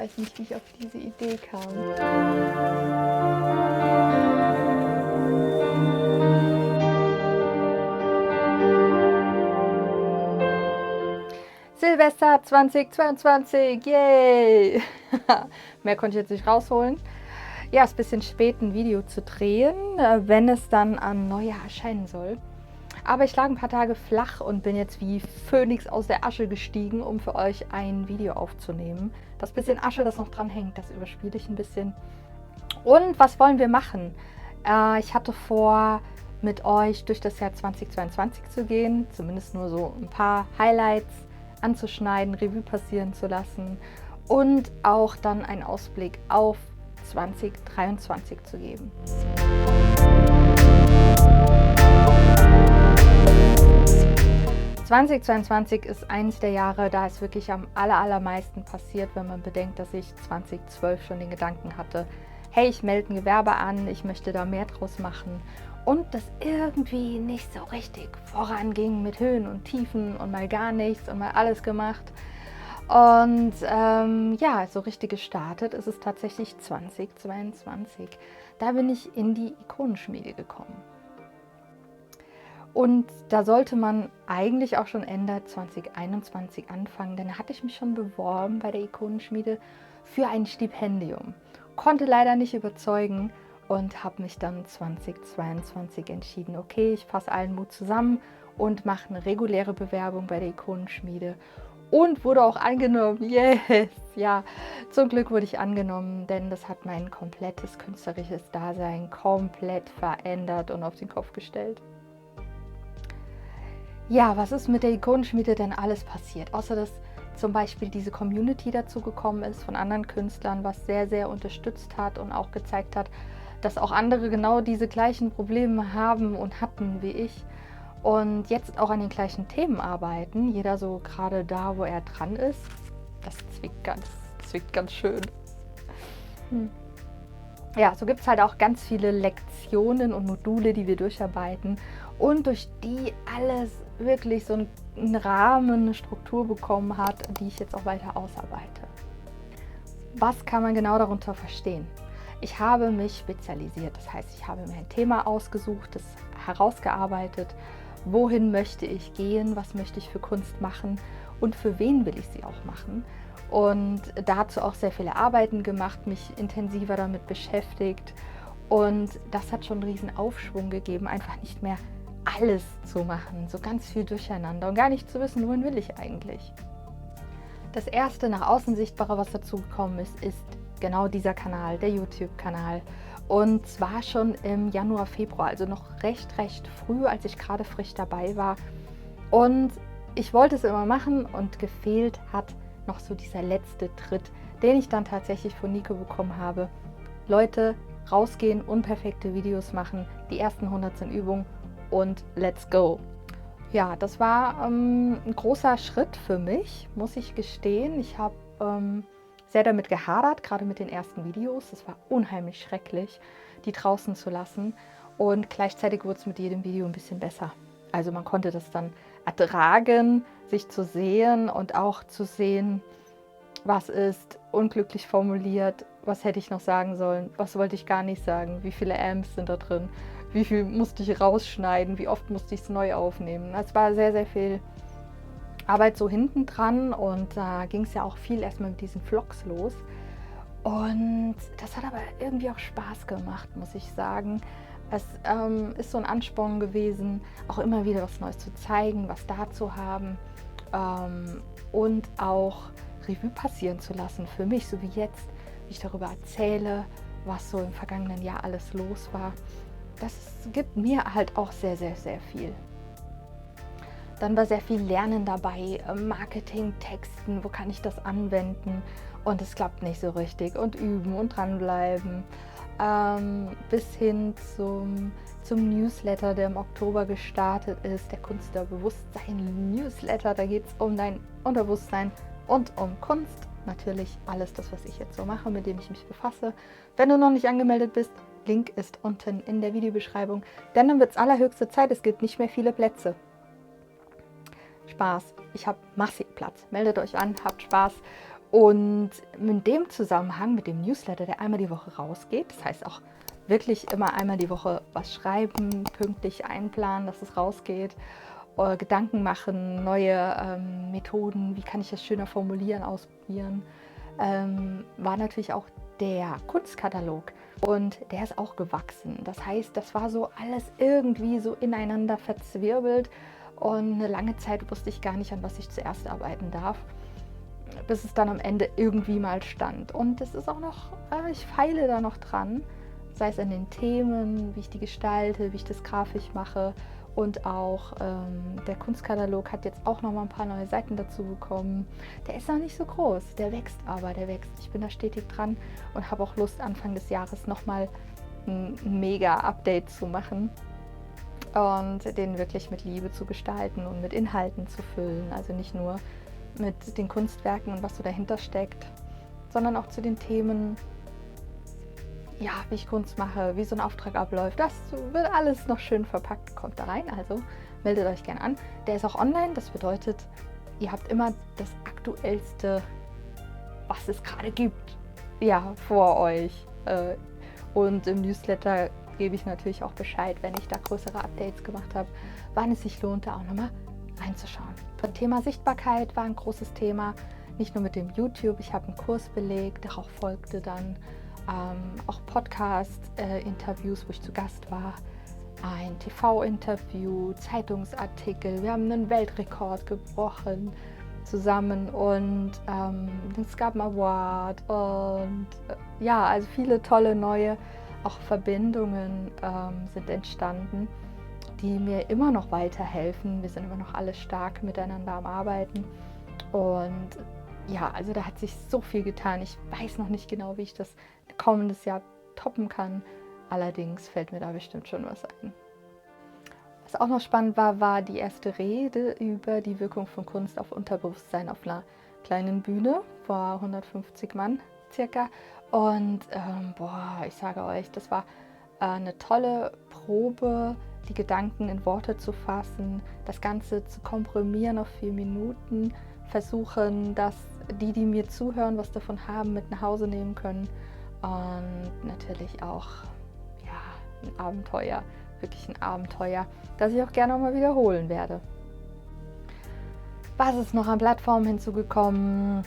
weiß nicht, wie ich auf diese Idee kam. Silvester 2022, yay! Mehr konnte ich jetzt nicht rausholen. Ja, ist ein bisschen spät, ein Video zu drehen, wenn es dann an Neujahr erscheinen soll. Aber ich lag ein paar Tage flach und bin jetzt wie Phönix aus der Asche gestiegen, um für euch ein Video aufzunehmen. Das bisschen Asche, das noch dran hängt, das überspiele ich ein bisschen. Und was wollen wir machen? Ich hatte vor, mit euch durch das Jahr 2022 zu gehen, zumindest nur so ein paar Highlights anzuschneiden, Revue passieren zu lassen und auch dann einen Ausblick auf 2023 zu geben. ...2022 ist eines der Jahre, da ist wirklich am allermeisten passiert, wenn man bedenkt, dass ich 2012 schon den Gedanken hatte, hey, ich melde ein Gewerbe an, ich möchte da mehr draus machen. Und das irgendwie nicht so richtig voranging mit Höhen und Tiefen und mal gar nichts und mal alles gemacht. Und ja, so richtig gestartet ist es tatsächlich 2022. Da bin ich in die Ikonenschmiede gekommen. Und da sollte man eigentlich auch schon Ende 2021 anfangen, denn da hatte ich mich schon beworben bei der Ikonenschmiede für ein Stipendium. Konnte leider nicht überzeugen und habe mich dann 2022 entschieden, okay, ich fasse allen Mut zusammen und mache eine reguläre Bewerbung bei der Ikonenschmiede. Und wurde auch angenommen, yes, ja, zum Glück wurde ich angenommen, denn das hat mein komplettes künstlerisches Dasein komplett verändert und auf den Kopf gestellt. Ja, was ist mit der Ikonenschmiede denn alles passiert? Außer dass zum Beispiel diese Community dazu gekommen ist von anderen Künstlern, was sehr unterstützt hat und auch gezeigt hat, dass auch andere genau diese gleichen Probleme haben und hatten wie ich und jetzt auch an den gleichen Themen arbeiten. Jeder so gerade da, wo er dran ist. Das zwickt ganz schön. Ja, so gibt es halt auch ganz viele Lektionen und Module, die wir durcharbeiten und durch die alles wirklich so einen Rahmen, eine Struktur bekommen hat, die ich jetzt auch weiter ausarbeite. Was kann man genau darunter verstehen? Ich habe mich spezialisiert, das heißt, ich habe mir ein Thema ausgesucht, das herausgearbeitet, wohin möchte ich gehen, was möchte ich für Kunst machen und für wen will ich sie auch machen. Und dazu auch sehr viele Arbeiten gemacht, mich intensiver damit beschäftigt und das hat schon einen riesen Aufschwung gegeben, einfach nicht mehr alles zu machen, so ganz viel durcheinander und gar nicht zu wissen, wohin will ich eigentlich. Das erste nach außen Sichtbare, was dazu gekommen ist, ist genau dieser Kanal, der YouTube-Kanal. Und zwar schon im Januar, Februar, also noch recht früh, als ich gerade frisch dabei war. Und ich wollte es immer machen und gefehlt hat noch so dieser letzte Tritt, den ich dann tatsächlich von Nico bekommen habe. Leute, rausgehen, unperfekte Videos machen, die ersten 100 sind Übung und let's go. Ja, das war ein großer Schritt für mich, muss ich gestehen. Ich habe sehr damit gehadert, gerade mit den ersten Videos. Es war unheimlich schrecklich, die draußen zu lassen. Und gleichzeitig wurde es mit jedem Video ein bisschen besser. Also man konnte das dann ertragen, sich zu sehen und auch zu sehen, was ist unglücklich formuliert, was hätte ich noch sagen sollen, was wollte ich gar nicht sagen, wie viele Amps sind da drin, wie viel musste ich rausschneiden, wie oft musste ich es neu aufnehmen. Es war sehr viel Arbeit so hinten dran und da ging es ja auch viel erstmal mit diesen Vlogs los. Und das hat aber irgendwie auch Spaß gemacht, muss ich sagen. Es ist so ein Ansporn gewesen, auch immer wieder was Neues zu zeigen, was da zu haben und auch Revue passieren zu lassen für mich, so wie jetzt, wie ich darüber erzähle, was so im vergangenen Jahr alles los war. Das gibt mir halt auch sehr viel. Dann war sehr viel Lernen dabei, Marketing, Texten, wo kann ich das anwenden und es klappt nicht so richtig und üben und dranbleiben. Bis hin zum Newsletter, der im Oktober gestartet ist, der Kunst der Bewusstsein Newsletter. Da geht es um dein Unterbewusstsein und um Kunst. Natürlich alles das, was ich jetzt so mache, mit dem ich mich befasse. Wenn du noch nicht angemeldet bist, Link ist unten in der Videobeschreibung, denn dann wird es allerhöchste Zeit, es gibt nicht mehr viele Plätze. Spaß, ich habe massig Platz. Meldet euch an, habt Spaß Und in dem Zusammenhang mit dem Newsletter, der einmal die Woche rausgeht, das heißt auch wirklich immer einmal die Woche was schreiben, pünktlich einplanen, dass es rausgeht, Gedanken machen, neue Methoden, wie kann ich das schöner formulieren, ausprobieren, war natürlich auch der Kunstkatalog. Und der ist auch gewachsen. Das heißt, das war so alles irgendwie so ineinander verzwirbelt. Und eine lange Zeit wusste ich gar nicht, an was ich zuerst arbeiten darf, bis es dann am Ende irgendwie mal stand. Und es ist auch noch, ich feile da noch dran, sei es an den Themen, wie ich die gestalte, wie ich das grafisch mache. Und auch der Kunstkatalog hat jetzt auch noch mal ein paar neue Seiten dazu bekommen. Der ist noch nicht so groß, der wächst aber, der wächst. Ich bin da stetig dran und habe auch Lust, Anfang des Jahres noch mal ein Mega-Update zu machen und den wirklich mit Liebe zu gestalten und mit Inhalten zu füllen. Also nicht nur mit den Kunstwerken und was so dahinter steckt, sondern auch zu den Themen, ja, wie ich Kunst mache, wie so ein Auftrag abläuft. Das wird alles noch schön verpackt, kommt da rein. Also meldet euch gerne an. Der ist auch online, das bedeutet, ihr habt immer das Aktuellste, was es gerade gibt, ja, vor euch. Und im Newsletter gebe ich natürlich auch Bescheid, wenn ich da größere Updates gemacht habe, wann es sich lohnt, da auch nochmal reinzuschauen. Das Thema Sichtbarkeit war ein großes Thema, nicht nur mit dem YouTube. Ich habe einen Kurs belegt, darauf folgte dann auch Podcast-Interviews, wo ich zu Gast war, ein TV-Interview, Zeitungsartikel. Wir haben einen Weltrekord gebrochen zusammen und es gab einen Award und ja, also viele tolle neue auch Verbindungen sind entstanden, die mir immer noch weiterhelfen. Wir sind immer noch alle stark miteinander am Arbeiten und ja, also da hat sich so viel getan. Ich weiß noch nicht genau, wie ich das kommendes Jahr toppen kann. Allerdings fällt mir da bestimmt schon was ein. Was auch noch spannend war, war die erste Rede über die Wirkung von Kunst auf Unterbewusstsein auf einer kleinen Bühne vor 150 Mann circa. Und ich sage euch, das war eine tolle Probe, die Gedanken in Worte zu fassen, das Ganze zu komprimieren auf 4 Minuten, versuchen, dass die mir zuhören, was davon haben, mit nach Hause nehmen können. Und natürlich auch ja, ein Abenteuer, wirklich ein Abenteuer, das ich auch gerne mal wiederholen werde. Was ist noch an Plattformen hinzugekommen?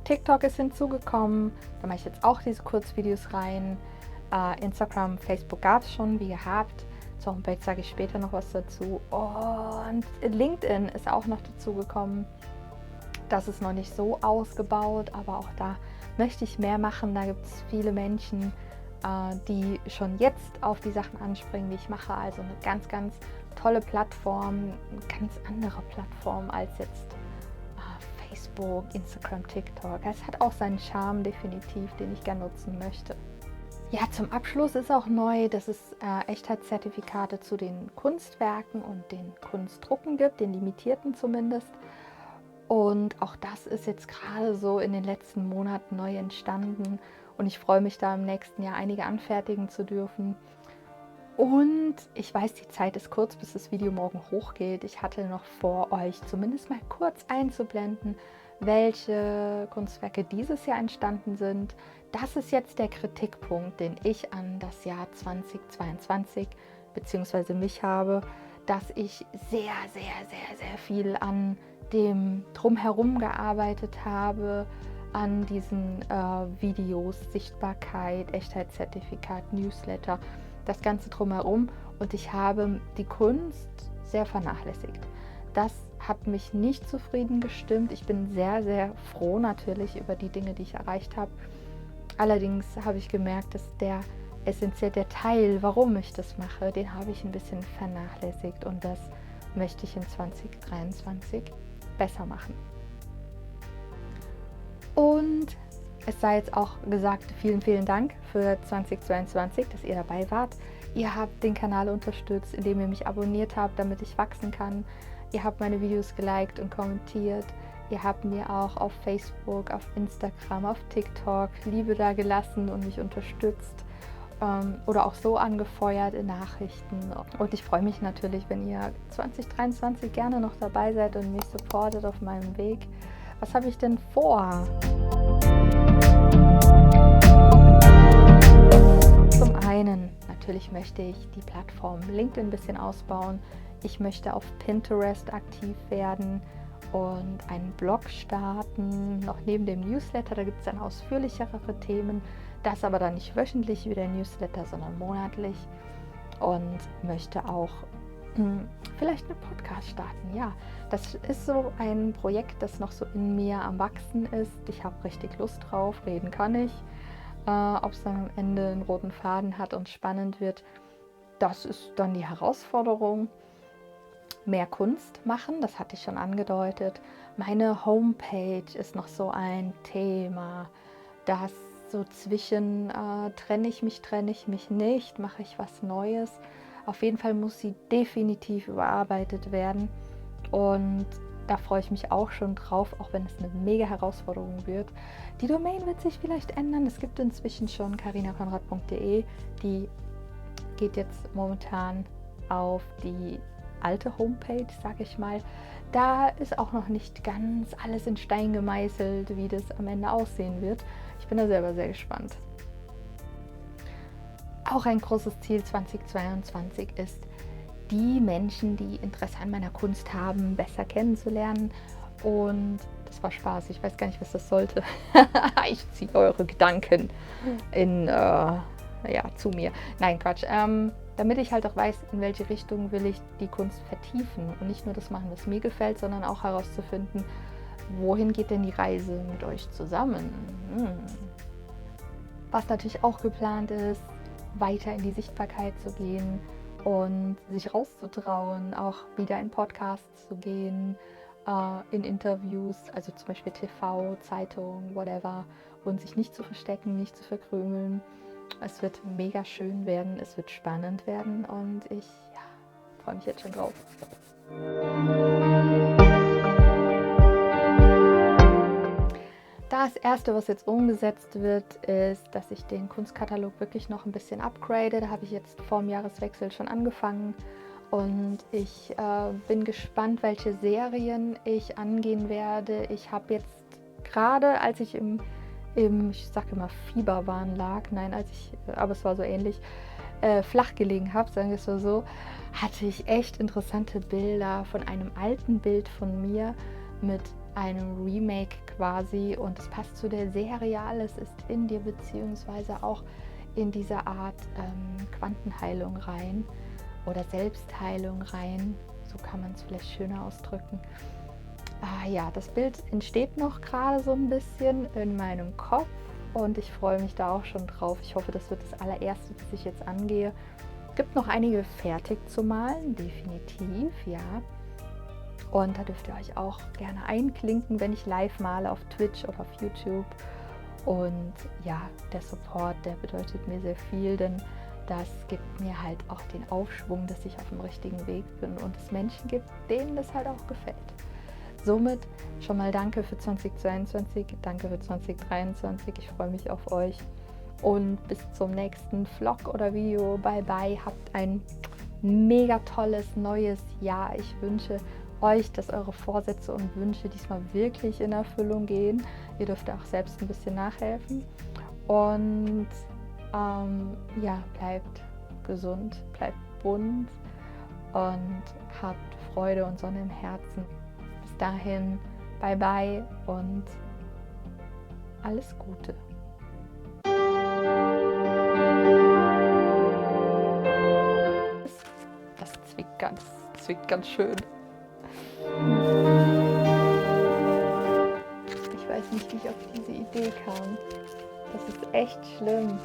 TikTok ist hinzugekommen, da mache ich jetzt auch diese Kurzvideos rein. Instagram, Facebook gab es schon, wie gehabt. Zur Homepage sage ich später noch was dazu. Und LinkedIn ist auch noch dazugekommen. Das ist noch nicht so ausgebaut, aber auch da möchte ich mehr machen. Da gibt es viele Menschen, die schon jetzt auf die Sachen anspringen, die ich mache. Also eine ganz, ganz tolle Plattform, eine ganz andere Plattform als jetzt Facebook, Instagram, TikTok. Es hat auch seinen Charme definitiv, den ich gerne nutzen möchte. Ja, zum Abschluss ist auch neu, dass es Echtheitszertifikate zu den Kunstwerken und den Kunstdrucken gibt, den limitierten zumindest. Und auch das ist jetzt gerade so in den letzten Monaten neu entstanden. Und ich freue mich da im nächsten Jahr einige anfertigen zu dürfen. Und ich weiß, die Zeit ist kurz, bis das Video morgen hochgeht. Ich hatte noch vor, euch zumindest mal kurz einzublenden, welche Kunstwerke dieses Jahr entstanden sind. Das ist jetzt der Kritikpunkt, den ich an das Jahr 2022 bzw. mich habe, dass ich sehr, sehr, sehr, sehr viel an dem Drumherum gearbeitet habe, an diesen Videos, Sichtbarkeit, Echtheitszertifikat, Newsletter, das Ganze drumherum, und ich habe die Kunst sehr vernachlässigt. Das hat mich nicht zufrieden gestimmt. Ich bin sehr, sehr froh natürlich über die Dinge, die ich erreicht habe. Allerdings habe ich gemerkt, dass der essentielle Teil, warum ich das mache, den habe ich ein bisschen vernachlässigt, und das möchte ich in 2023 besser machen. Und es sei jetzt auch gesagt, vielen, vielen Dank für 2022, dass ihr dabei wart. Ihr habt den Kanal unterstützt, indem ihr mich abonniert habt, damit ich wachsen kann. Ihr habt meine Videos geliked und kommentiert. Ihr habt mir auch auf Facebook, auf Instagram, auf TikTok Liebe da gelassen und mich unterstützt. Oder auch so angefeuert in Nachrichten. Und ich freue mich natürlich, wenn ihr 2023 gerne noch dabei seid und mich supportet auf meinem Weg. Was habe ich denn vor? natürlich möchte ich die Plattform LinkedIn ein bisschen ausbauen. Ich möchte auf Pinterest aktiv werden und einen Blog starten, noch neben dem Newsletter. Da gibt es dann ausführlichere Themen. Das aber dann nicht wöchentlich wie der Newsletter, sondern monatlich. Und möchte auch vielleicht einen Podcast starten. Ja, das ist so ein Projekt, das noch so in mir am Wachsen ist. Ich habe richtig Lust drauf, reden kann ich. Ob es dann am Ende einen roten Faden hat und spannend wird, das ist dann die Herausforderung. Mehr Kunst machen, das hatte ich schon angedeutet. Meine Homepage ist noch so ein Thema, das so zwischen trenne ich mich nicht, mache ich was Neues. Auf jeden Fall muss sie definitiv überarbeitet werden und da freue ich mich auch schon drauf, auch wenn es eine mega Herausforderung wird. Die Domain wird sich vielleicht ändern. Es gibt inzwischen schon carinakonrad.de, die geht jetzt momentan auf die alte Homepage, sage ich mal. Da ist auch noch nicht ganz alles in Stein gemeißelt, wie das am Ende aussehen wird. Ich bin da selber sehr gespannt. Auch ein großes Ziel 2022 ist, die Menschen, die Interesse an meiner Kunst haben, besser kennenzulernen. Und das war Spaß. Ich weiß gar nicht, was das sollte. Ich ziehe eure Gedanken zu mir. Nein, Quatsch. Damit ich halt auch weiß, in welche Richtung will ich die Kunst vertiefen und nicht nur das machen, was mir gefällt, sondern auch herauszufinden, wohin geht denn die Reise mit euch zusammen. Was natürlich auch geplant ist, weiter in die Sichtbarkeit zu gehen und sich rauszutrauen, auch wieder in Podcasts zu gehen, in Interviews, also zum Beispiel TV, Zeitung, whatever, und sich nicht zu verstecken, nicht zu verkrümeln. Es wird mega schön werden, es wird spannend werden und ich freue mich jetzt schon drauf. Das erste, was jetzt umgesetzt wird, ist, dass ich den Kunstkatalog wirklich noch ein bisschen upgrade. Da habe ich jetzt vor dem Jahreswechsel schon angefangen und ich bin gespannt, welche Serien ich angehen werde. Ich habe jetzt gerade, als ich ich sage immer Fieberwahn lag, aber es war so ähnlich, flach gelegen habe, sagen wir es so, hatte ich echt interessante Bilder von einem alten Bild von mir mit einem Remake quasi und es passt zu der Serie, alles ist in dir, beziehungsweise auch in diese Art Quantenheilung rein oder Selbstheilung rein, so kann man es vielleicht schöner ausdrücken. Das Bild entsteht noch gerade so ein bisschen in meinem Kopf und ich freue mich da auch schon drauf. Ich hoffe, das wird das allererste, das ich jetzt angehe. Es gibt noch einige fertig zu malen, definitiv, ja. Und da dürft ihr euch auch gerne einklinken, wenn ich live male auf Twitch oder auf YouTube. Und ja, der Support, der bedeutet mir sehr viel, denn das gibt mir halt auch den Aufschwung, dass ich auf dem richtigen Weg bin und es Menschen gibt, denen das halt auch gefällt. Somit schon mal danke für 2022, danke für 2023. Ich freue mich auf euch und bis zum nächsten Vlog oder Video. Bye bye, habt ein mega tolles neues Jahr. Ich wünsche euch, dass eure Vorsätze und Wünsche diesmal wirklich in Erfüllung gehen. Ihr dürft auch selbst ein bisschen nachhelfen. Und bleibt gesund, bleibt bunt und habt Freude und Sonne im Herzen. Bis dahin, bye bye und alles Gute. Das zwickt ganz schön. Ich weiß nicht, wie ich auf diese Idee kam. Das ist echt schlimm.